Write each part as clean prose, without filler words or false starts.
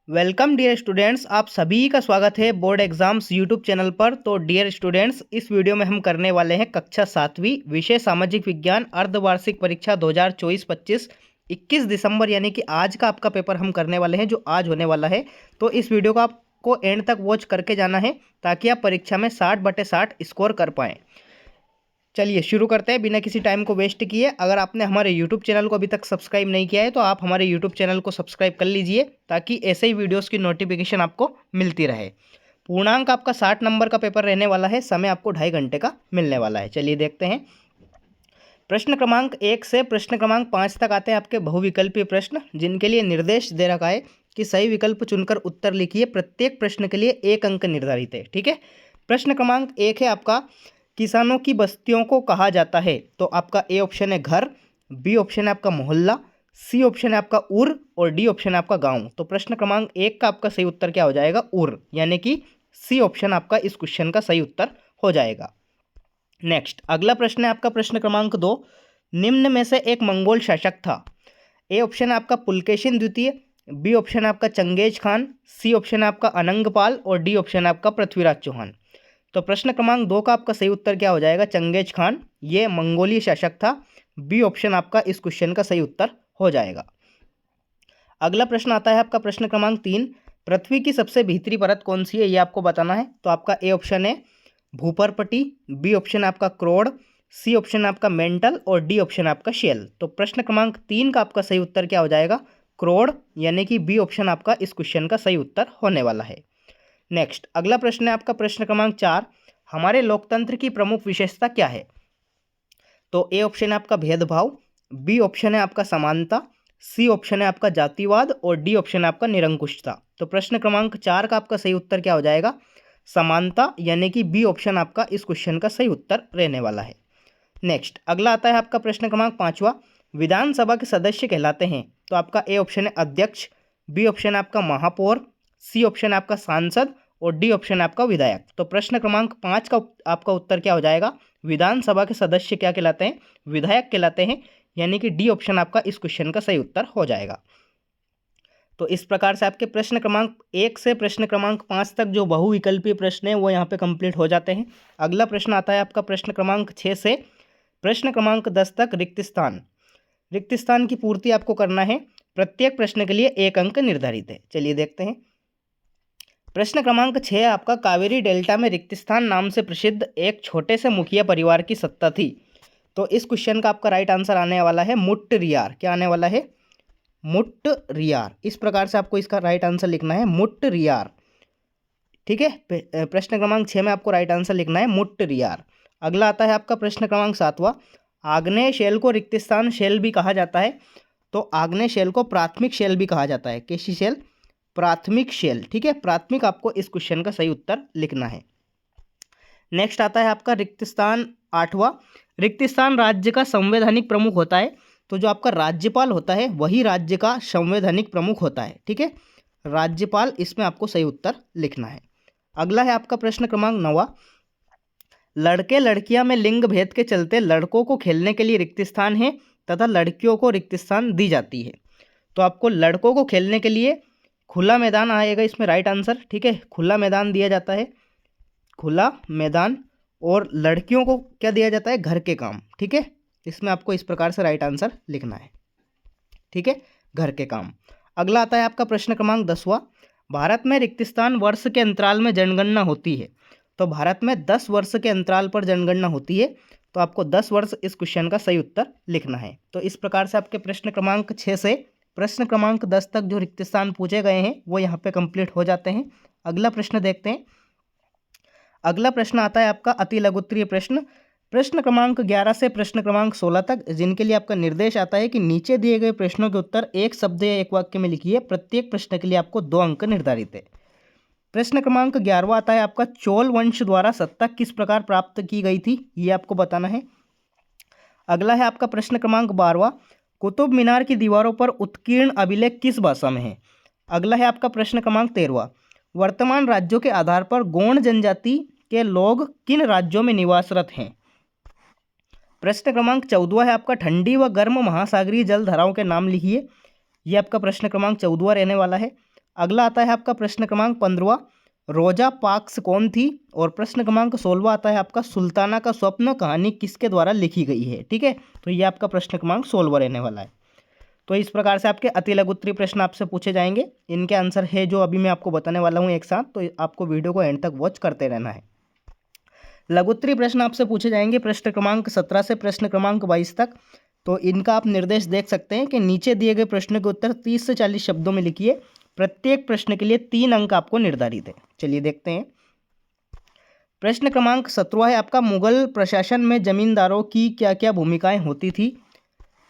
Welcome dear students, आप सभी का स्वागत है बोर्ड एग्जाम्स यूट्यूब चैनल पर। तो डियर स्टूडेंट्स, इस वीडियो में हम करने वाले हैं कक्षा 7वीं विषय सामाजिक विज्ञान अर्धवार्षिक परीक्षा 2024-25 21 दिसंबर यानी कि आज का आपका पेपर हम करने वाले हैं, जो आज होने वाला है। तो इस वीडियो को आपको एंड तक वॉच करके जाना है ताकि आप परीक्षा में 60/60 स्कोर कर पाएँ। चलिए शुरू करते हैं बिना किसी टाइम को वेस्ट किए। अगर आपने हमारे यूट्यूब चैनल को अभी तक सब्सक्राइब नहीं किया है तो आप हमारे यूट्यूब चैनल को सब्सक्राइब कर लीजिए ताकि ऐसे ही वीडियोस की नोटिफिकेशन आपको मिलती रहे। पूर्णांक आपका 60 नंबर का पेपर रहने वाला है, समय आपको 2.5 घंटे का मिलने वाला है। चलिए देखते हैं। प्रश्न क्रमांक 1 से प्रश्न क्रमांक 5 तक आते हैं आपके बहुविकल्पीय प्रश्न, जिनके लिए निर्देश दे रखा है कि सही विकल्प चुनकर उत्तर लिखिए। प्रत्येक प्रश्न के लिए 1 अंक निर्धारित है। ठीक है। प्रश्न क्रमांक 1 है आपका, किसानों की बस्तियों को कहा जाता है। तो आपका ए ऑप्शन है घर, बी ऑप्शन है आपका मोहल्ला, सी ऑप्शन है आपका उर और डी ऑप्शन है आपका गांव। तो प्रश्न क्रमांक 1 का आपका सही उत्तर क्या हो जाएगा? उर, यानी कि सी ऑप्शन आपका इस क्वेश्चन का सही उत्तर हो जाएगा। नेक्स्ट अगला प्रश्न है आपका प्रश्न क्रमांक 2, निम्न में से एक मंगोल शासक था। ए ऑप्शन है आपका पुलकेशिन द्वितीय, बी ऑप्शन है आपका चंगेज खान, सी ऑप्शन है आपका अनंगपाल और डी ऑप्शन है आपका पृथ्वीराज चौहान। तो प्रश्न क्रमांक 2 का आपका सही उत्तर क्या हो जाएगा? चंगेज खान, ये मंगोलीय शासक था। बी ऑप्शन आपका इस क्वेश्चन का सही उत्तर हो जाएगा। अगला प्रश्न आता है आपका प्रश्न क्रमांक 3, पृथ्वी की सबसे भीतरी परत कौन सी है, ये आपको बताना है। तो आपका ए ऑप्शन है भूपरपटी, बी ऑप्शन है आपका क्रोड, सी ऑप्शन है आपका मेंटल और डी ऑप्शन है आपका शेल। तो प्रश्न क्रमांक 3 का आपका सही उत्तर क्या हो जाएगा? क्रोड, यानी कि बी ऑप्शन आपका इस क्वेश्चन का सही उत्तर होने वाला है। नेक्स्ट अगला प्रश्न है आपका प्रश्न क्रमांक 4, हमारे लोकतंत्र की प्रमुख विशेषता क्या है। तो ए ऑप्शन है आपका भेदभाव, बी ऑप्शन है आपका समानता, सी ऑप्शन है आपका जातिवाद और डी ऑप्शन है आपका निरंकुशता। तो प्रश्न क्रमांक 4 का आपका सही उत्तर क्या हो जाएगा? समानता, यानी कि बी ऑप्शन आपका इस क्वेश्चन का सही उत्तर रहने वाला है। नेक्स्ट अगला आता है आपका प्रश्न क्रमांक 5वां, विधानसभा के सदस्य कहलाते हैं। तो आपका ए ऑप्शन है अध्यक्ष, बी ऑप्शन है आपका महापौर, सी ऑप्शन है आपका सांसद और डी ऑप्शन है आपका विधायक। तो प्रश्न क्रमांक 5 का आपका उत्तर क्या हो जाएगा? विधानसभा के सदस्य क्या कहलाते हैं? विधायक कहलाते हैं, यानी कि डी ऑप्शन आपका इस क्वेश्चन का सही उत्तर हो जाएगा। तो इस प्रकार से आपके प्रश्न क्रमांक 1 से प्रश्न क्रमांक 5 तक जो बहुविकल्पीय प्रश्न है वो यहाँ पे कंप्लीट हो जाते हैं। अगला प्रश्न आता है आपका प्रश्न क्रमांक 6 से प्रश्न क्रमांक 10 तक रिक्त स्थान की पूर्ति आपको करना है। प्रत्येक प्रश्न के लिए 1 अंक निर्धारित है। चलिए देखते हैं। प्रश्न क्रमांक 6 आपका, कावेरी डेल्टा में रिक्त स्थान नाम से प्रसिद्ध एक छोटे से मुखिया परिवार की सत्ता थी। तो इस क्वेश्चन का आपका राइट आंसर आने वाला है मुट्टरियार। क्या आने वाला है? मुट्टरियार। इस प्रकार से आपको इसका राइट आंसर लिखना है मुट्टरियार। ठीक है। प्रश्न क्रमांक 6 में आपको राइट आंसर लिखना है मुट्टरियार। अगला आता है आपका प्रश्न क्रमांक 7वां, आग्नेय शेल को रिक्त स्थान शेल भी कहा जाता है। तो आग्नेय शेल को प्राथमिक शेल भी कहा जाता है। कैसी शेल? प्राथमिक शेल। ठीक है, प्राथमिक आपको इस क्वेश्चन का सही उत्तर लिखना है। नेक्स्ट आता है आपका रिक्त स्थान 8वां, रिक्त स्थान राज्य का संवैधानिक प्रमुख होता है। तो जो आपका राज्यपाल होता है वही राज्य का संवैधानिक प्रमुख होता है। ठीक है, राज्यपाल, इसमें आपको सही उत्तर लिखना है। अगला है आपका प्रश्न क्रमांक 9वां, लड़के लड़कियां में लिंग भेद के चलते लड़कों को खेलने के लिए रिक्त स्थान है तथा लड़कियों को रिक्त स्थान दी जाती है। तो आपको लड़कों को खेलने के लिए खुला मैदान आएगा इसमें राइट आंसर। ठीक है, खुला मैदान दिया जाता है, खुला मैदान। और लड़कियों को क्या दिया जाता है? घर के काम। ठीक है, इसमें आपको इस प्रकार से राइट आंसर लिखना है। ठीक है, घर के काम। अगला आता है आपका प्रश्न क्रमांक 10वां, भारत में रिक्त स्थान वर्ष के अंतराल में जनगणना होती है। तो भारत में 10 वर्ष के अंतराल पर जनगणना होती है। तो आपको 10 वर्ष इस क्वेश्चन का सही उत्तर लिखना है। तो इस प्रकार से आपके प्रश्न क्रमांक 6 से प्रश्न क्रमांक 10 तक जो रिक्त स्थान पूछे गए हैं वो यहाँ पे कंप्लीट हो जाते हैं। अगला प्रश्न देखते हैं। अगला प्रश्न आता है आपका अति लघुत्तरीय प्रश्न, प्रश्न क्रमांक 11 से प्रश्न क्रमांक 16 तक, जिनके लिए आपका निर्देश आता है कि नीचे दिए गए प्रश्नों के उत्तर एक शब्द या एक वाक्य में लिखिए। प्रत्येक प्रश्न के लिए आपको 2 अंक निर्धारित है। प्रश्न क्रमांक 11वां आता है आपका, चोल वंश द्वारा सत्ता किस प्रकार प्राप्त की गई थी, ये आपको बताना है। अगला है आपका प्रश्न क्रमांक 12वां, कुतुब मीनार की दीवारों पर उत्कीर्ण अभिलेख किस भाषा में है। अगला है आपका प्रश्न क्रमांक 13वां, वर्तमान राज्यों के आधार पर गौड़ जनजाति के लोग किन राज्यों में निवासरत हैं। प्रश्न क्रमांक 14वां है आपका, ठंडी व गर्म महासागरीय जल धाराओं के नाम लिखिए। यह आपका प्रश्न क्रमांक 14वां रहने वाला है। अगला आता है आपका प्रश्न क्रमांक 15, रोजा पार्क्स कौन थी। और प्रश्न क्रमांक 16 आता है आपका सुल्ताना का स्वप्न कहानी किसके द्वारा लिखी गई है। ठीक है, तो ये आपका प्रश्न क्रमांक 16 रहने वाला है। तो इस प्रकार से आपके अति लघु उत्तरीय प्रश्न आपसे पूछे जाएंगे। इनके आंसर है जो अभी मैं आपको बताने वाला हूँ एक साथ, तो आपको वीडियो को एंड तक वॉच करते रहना है। लघु उत्तरीय प्रश्न आपसे पूछे जाएंगे प्रश्न क्रमांक 17 से प्रश्न क्रमांक 22 तक। तो इनका आप निर्देश देख सकते हैं कि नीचे दिए गए प्रश्न के उत्तर 30 से 40 शब्दों में लिखिए। प्रत्येक प्रश्न के लिए 3 अंक आपको निर्धारित है। चलिए देखते हैं। प्रश्न क्रमांक 17 है आपका, मुगल प्रशासन में जमींदारों की क्या क्या भूमिकाएं होती थी।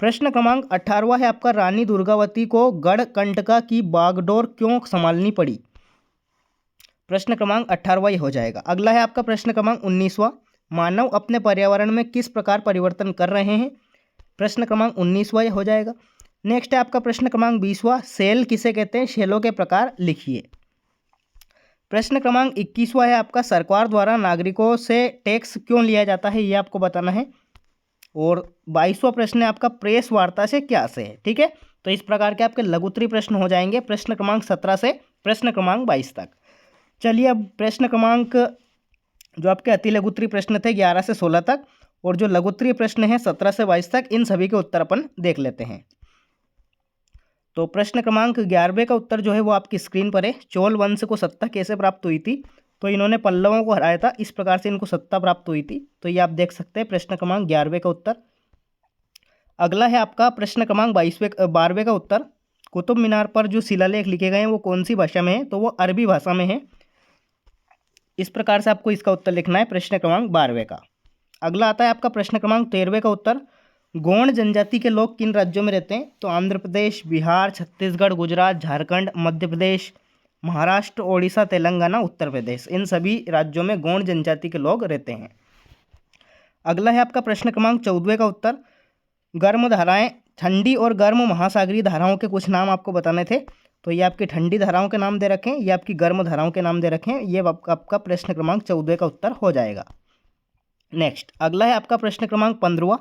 प्रश्न क्रमांक 18 है आपका, रानी दुर्गावती को गढ़कंटका की बागडोर क्यों संभालनी पड़ी। प्रश्न क्रमांक 18 ये हो जाएगा। अगला है आपका प्रश्न क्रमांक 19वां, मानव अपने पर्यावरण में किस प्रकार परिवर्तन कर रहे हैं। प्रश्न क्रमांक 19वां ये हो जाएगा। नेक्स्ट है आपका प्रश्न क्रमांक 20वां, सेल किसे कहते हैं, शेलों के प्रकार लिखिए। प्रश्न क्रमांक 21वां है आपका, सरकार द्वारा नागरिकों से टैक्स क्यों लिया जाता है, ये आपको बताना है। और 22वां प्रश्न है आपका, प्रेस वार्ता से क्या से है। ठीक है, तो इस प्रकार के आपके लघु उत्तरीय प्रश्न हो जाएंगे प्रश्न क्रमांक 17 से प्रश्न क्रमांक 22 तक। चलिए अब प्रश्न क्रमांक जो आपके अति लघु उत्तरीय प्रश्न थे 11 से 16 तक, और जो लघु उत्तरीय प्रश्न हैं 17 से 22 तक, इन सभी के उत्तर अपन देख लेते हैं। तो प्रश्न क्रमांक 11वें का उत्तर जो है वो आपकी स्क्रीन पर है। चोल वंश को सत्ता कैसे प्राप्त हुई थी, तो इन्होंने पल्लवों को हराया था, इस प्रकार से इनको सत्ता प्राप्त हुई थी। तो ये आप देख सकते हैं प्रश्न क्रमांक 11वें का उत्तर। अगला है आपका प्रश्न क्रमांक 12वें का उत्तर, कुतुब मीनार पर जो शिलालेख लिखे गए हैं वो कौन सी भाषा में है, तो वो अरबी भाषा में है। इस प्रकार से आपको इसका उत्तर लिखना है प्रश्न क्रमांक 12वें का। अगला आता है आपका प्रश्न क्रमांक 13वें का उत्तर, गौड़ जनजाति के लोग किन राज्यों में रहते हैं, तो आंध्र प्रदेश, बिहार, छत्तीसगढ़, गुजरात, झारखंड, मध्य प्रदेश, महाराष्ट्र, ओडिशा, तेलंगाना, उत्तर प्रदेश, इन सभी राज्यों में गौड़ जनजाति के लोग रहते हैं। अगला है आपका प्रश्न क्रमांक 14वें का उत्तर, गर्म धाराएं, ठंडी और गर्म महासागरीय धाराओं के कुछ नाम आपको बताने थे। तो ये आपकी ठंडी धाराओं के नाम दे रखें, ये आपकी गर्म धाराओं के नाम दे रखें। ये आपका प्रश्न क्रमांक 14 का उत्तर हो जाएगा। नेक्स्ट अगला है आपका प्रश्न क्रमांक 15वां।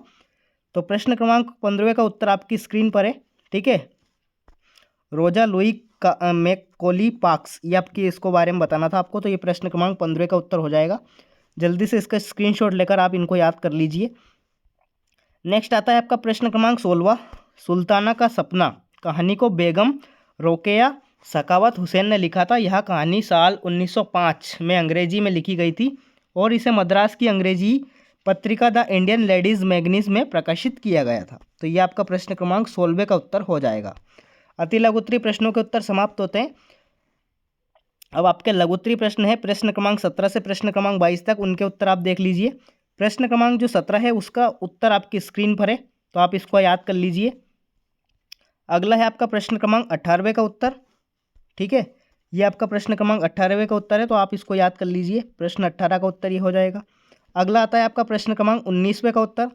तो प्रश्न क्रमांक 15वें का उत्तर आपकी स्क्रीन पर है। ठीक है, रोजा लुई का मैककोली पार्क्स, ये आपकी इसको बारे में बताना था आपको। तो ये प्रश्न क्रमांक 15 का उत्तर हो जाएगा। जल्दी से इसका स्क्रीनशॉट लेकर आप इनको याद कर लीजिए। नेक्स्ट आता है आपका प्रश्न क्रमांक 16वां, सुल्ताना का सपना कहानी को बेगम रोकेया सखावत हुसैन ने लिखा था। यह कहानी साल 1905 में अंग्रेजी में लिखी गई थी और इसे मद्रास की अंग्रेजी पत्रिका द इंडियन लेडीज़ मैगजीन में प्रकाशित किया गया था। तो ये आपका प्रश्न क्रमांक 16वें का उत्तर हो जाएगा। अति लघु उत्तरीय प्रश्नों के उत्तर समाप्त होते हैं। अब आपके लघु उत्तरीय प्रश्न है प्रश्न क्रमांक 17 से प्रश्न क्रमांक 22 तक, उनके उत्तर आप देख लीजिए। प्रश्न क्रमांक जो 17 है उसका उत्तर आपकी स्क्रीन पर है, तो आप इसको याद कर लीजिए। अगला है आपका प्रश्न क्रमांक 18वें का उत्तर। ठीक है, ये आपका प्रश्न क्रमांक 18वें का उत्तर है, तो आप इसको याद कर लीजिए। प्रश्न 18 का उत्तर ये हो जाएगा। अगला आता है आपका प्रश्न क्रमांक 19वें का उत्तर,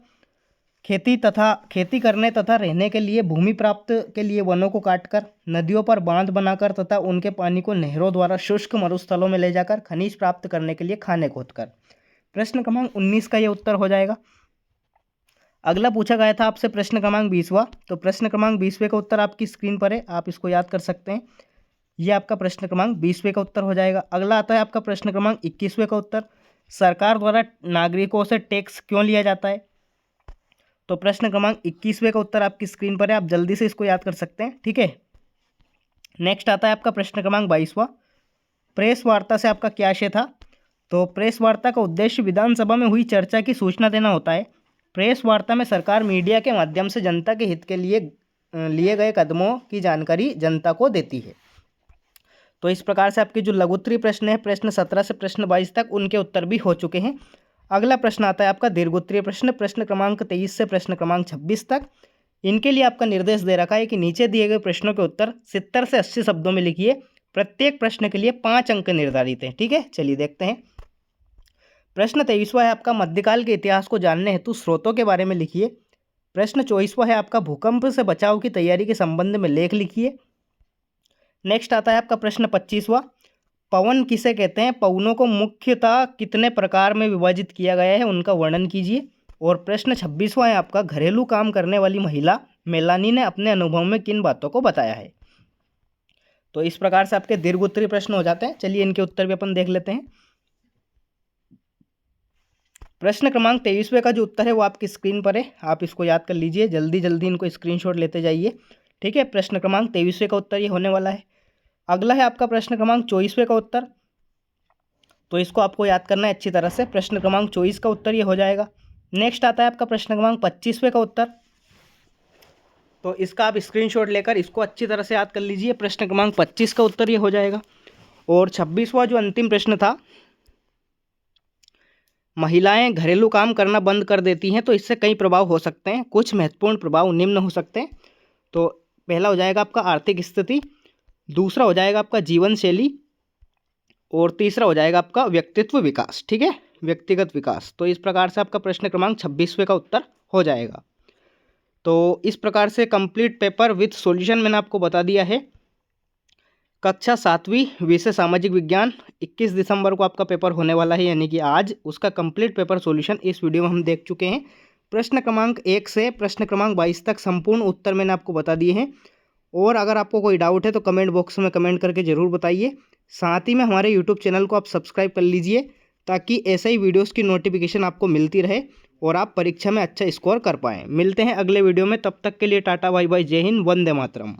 खेती करने तथा रहने के लिए भूमि प्राप्त के लिए वनों को काटकर, नदियों पर बांध बनाकर तथा उनके पानी को नहरों द्वारा शुष्क मरुस्थलों में ले जाकर, खनिज प्राप्त करने के लिए खाने खोदकर। प्रश्न क्रमांक 19 का ये उत्तर हो जाएगा। अगला पूछा गया था आपसे प्रश्न क्रमांक 20वां। तो प्रश्न क्रमांक 20वें का उत्तर आपकी स्क्रीन पर है, आप इसको याद कर सकते हैं। ये आपका प्रश्न क्रमांक 20वें का उत्तर हो जाएगा। अगला आता है आपका प्रश्न क्रमांक 21वें का उत्तर, सरकार द्वारा नागरिकों से टैक्स क्यों लिया जाता है। तो प्रश्न क्रमांक 21वें का उत्तर आपकी स्क्रीन पर है, आप जल्दी से इसको याद कर सकते हैं। ठीक है, नेक्स्ट आता है आपका प्रश्न क्रमांक 22वां, प्रेस वार्ता से आपका क्या आशय था। तो प्रेस वार्ता का उद्देश्य विधानसभा में हुई चर्चा की सूचना देना होता है। प्रेस वार्ता में सरकार मीडिया के माध्यम से जनता के हित के लिए लिए गए कदमों की जानकारी जनता को देती है। तो इस प्रकार से आपके जो लघु उत्तरीय प्रश्न है प्रश्न 17 से प्रश्न 22 तक, उनके उत्तर भी हो चुके हैं। अगला प्रश्न आता है आपका दीर्घ उत्तरीय प्रश्न, प्रश्न क्रमांक 23 से प्रश्न क्रमांक 26 तक। इनके लिए आपका निर्देश दे रखा है कि नीचे दिए गए प्रश्नों के उत्तर 70 से 80 शब्दों में लिखिए। प्रत्येक प्रश्न के लिए 5 अंक निर्धारित हैं। ठीक है, चलिए देखते हैं। प्रश्न 23वां है आपका मध्यकाल के इतिहास को जानने हेतु स्रोतों के बारे में लिखिए। प्रश्न 24वां है आपका भूकंप से बचाव की तैयारी के संबंध में लेख लिखिए। नेक्स्ट आता है आपका प्रश्न 25वां, पवन किसे कहते हैं, पवनों को मुख्यतः कितने प्रकार में विभाजित किया गया है, उनका वर्णन कीजिए। और प्रश्न 26वां है आपका घरेलू काम करने वाली महिला मेलानी ने अपने अनुभव में किन बातों को बताया है। तो इस प्रकार से आपके दीर्घ उत्तरीय प्रश्न हो जाते हैं। चलिए इनके उत्तर भी अपन देख लेते हैं। प्रश्न क्रमांक 23वें का जो उत्तर है वो आपकी स्क्रीन पर है, आप इसको याद कर लीजिए, जल्दी जल्दी इनको स्क्रीनशॉट लेते जाइए। ठीक है, प्रश्न क्रमांक 23वें का उत्तर ये होने वाला है। अगला है आपका प्रश्न क्रमांक 24वें का उत्तर, तो इसको आपको याद करना है अच्छी तरह से। प्रश्न क्रमांक 24 का उत्तर ये हो जाएगा। नेक्स्ट आता है आपका प्रश्न क्रमांक 25वें का उत्तर, तो इसका आप स्क्रीनशॉट लेकर इसको अच्छी तरह से याद कर लीजिए। प्रश्न क्रमांक 25 का उत्तर ये हो जाएगा। और 26वां जो अंतिम प्रश्न था, महिलाएं घरेलू काम करना बंद कर देती हैं तो इससे कई प्रभाव हो सकते हैं, कुछ महत्वपूर्ण प्रभाव निम्न हो सकते हैं। तो पहला हो जाएगा आपका आर्थिक स्थिति, दूसरा हो जाएगा आपका जीवन शैली, और तीसरा हो जाएगा आपका व्यक्तित्व विकास। ठीक है, व्यक्तिगत विकास। तो इस प्रकार से आपका प्रश्न क्रमांक 26वें का उत्तर हो जाएगा। तो इस प्रकार से कंप्लीट पेपर विथ सॉल्यूशन मैंने आपको बता दिया है। कक्षा 7वीं विषय सामाजिक विज्ञान 21 दिसंबर को आपका पेपर होने वाला है, यानी कि आज। उसका कंप्लीट पेपर सॉल्यूशन इस वीडियो में हम देख चुके हैं। प्रश्न क्रमांक 1 से प्रश्न क्रमांक 22 तक संपूर्ण उत्तर मैंने आपको बता दिए हैं। और अगर आपको कोई डाउट है तो कमेंट बॉक्स में कमेंट करके ज़रूर बताइए। साथ ही में हमारे यूट्यूब चैनल को आप सब्सक्राइब कर लीजिए, ताकि ऐसे ही वीडियोज़ की नोटिफिकेशन आपको मिलती रहे और आप परीक्षा में अच्छा स्कोर कर पाएँ। मिलते हैं अगले वीडियो में, तब तक के लिए टाटा बाय बाय, जय हिंद, वंदे मातरम।